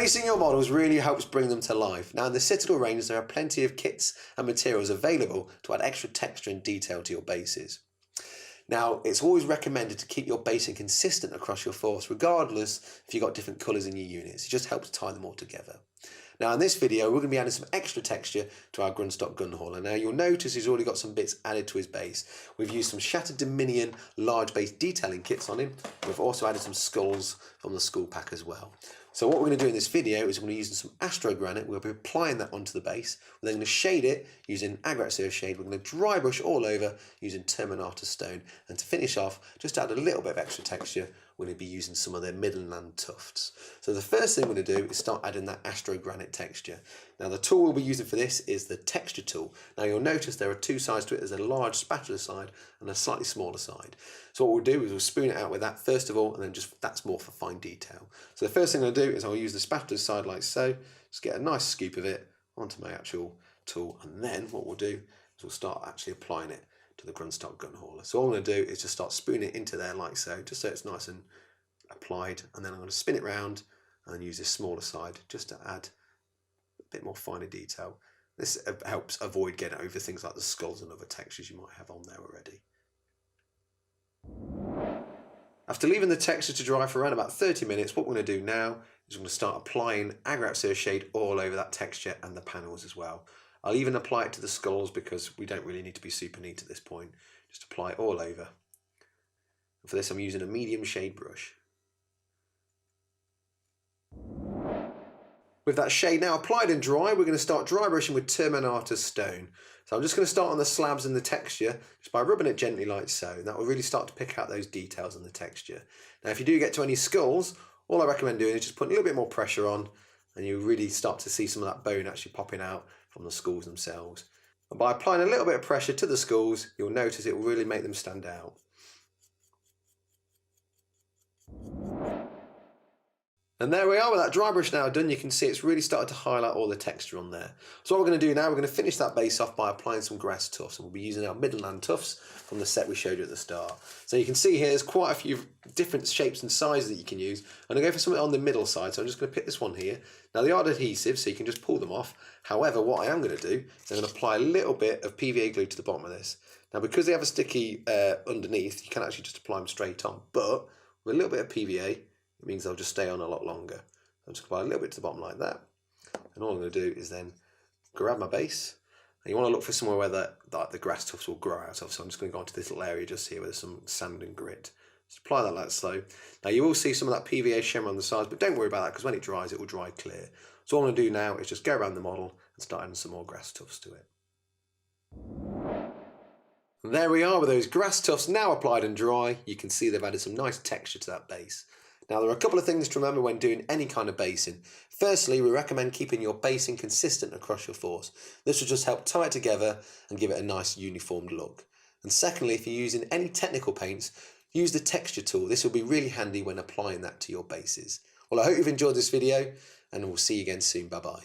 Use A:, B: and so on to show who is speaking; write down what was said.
A: Basing your models really helps bring them to life. Now in the Citadel range there are plenty of kits and materials available to add extra texture and detail to your bases. Now it's always recommended to keep your basing consistent across your force regardless if you've got different colours in your units. It just helps tie them all together. Now in this video we're going to be adding some extra texture to our Grundstock gun hauler. Now you'll notice he's already got some bits added to his base. We've used some Shattered Dominion large base detailing kits on him. We've also added some skulls from the skull pack as well. So what we're going to do in this video is we're going to use some Astro Granite. We'll be applying that onto the base. We're then going to shade it using Agrat shade. We're going to dry brush all over using Terminata stone. And to finish off, just to add a little bit of extra texture, we're going to be using some of their Midland tufts. So the first thing we're going to do is start adding that Astro Granite texture. Now the tool we'll be using for this is the texture tool. Now you'll notice there are two sides to it. There's a large spatula side and a slightly smaller side. So what we'll do is we'll spoon it out with that first of all, and then just that's more for fine detail. So the first thing I'll do is I'll use the spatula side like so, just get a nice scoop of it onto my actual tool, and then what we'll do is we'll start actually applying it to the Grundstock gun hauler. So all I'm going to do is just start spooning it into there like so, just so it's nice and applied, and then I'm going to spin it round and then use this smaller side just to add a bit more finer detail. This helps avoid getting over things like the skulls and other textures you might have on there already. After leaving the texture to dry for around about 30 minutes, what we're going to do now is we're going to start applying Agrat shade all over that texture and the panels as well. I'll even apply it to the skulls because we don't really need to be super neat at this point. Just apply it all over. And for this I'm using a medium shade brush. With that shade now applied and dry, we're going to start dry brushing with Terminata stone. So I'm just going to start on the slabs and the texture just by rubbing it gently like so. And that will really start to pick out those details in the texture. Now if you do get to any skulls, all I recommend doing is just putting a little bit more pressure on, and you really start to see some of that bone actually popping out from the skulls themselves. And by applying a little bit of pressure to the skulls, you'll notice it will really make them stand out. And there we are with that dry brush now done. You can see it's really started to highlight all the texture on there. So what we're going to do now, we're going to finish that base off by applying some grass tufts, and we'll be using our Midland tufts from the set we showed you at the start. So you can see here there's quite a few different shapes and sizes that you can use. I'm going to go for something on the middle side, so I'm just going to pick this one here. Now they are adhesive, so you can just pull them off. However, what I am going to do is I'm going to apply a little bit of PVA glue to the bottom of this. Now because they have a sticky underneath, you can actually just apply them straight on, but with a little bit of PVA, it means they'll just stay on a lot longer. I'll just apply a little bit to the bottom like that. And all I'm going to do is then grab my base. And you want to look for somewhere where the grass tufts will grow out of. So I'm just going to go into this little area just here where there's some sand and grit. Just apply that like so. Now you will see some of that PVA shimmer on the sides, but don't worry about that because when it dries, it will dry clear. So all I'm going to do now is just go around the model and start adding some more grass tufts to it. And there we are with those grass tufts now applied and dry. You can see they've added some nice texture to that base. Now there are a couple of things to remember when doing any kind of basing. Firstly, we recommend keeping your basing consistent across your force. This will just help tie it together and give it a nice uniformed look. And secondly, if you're using any technical paints, use the texture tool. This will be really handy when applying that to your bases. Well, I hope you've enjoyed this video, and we'll see you again soon. Bye bye.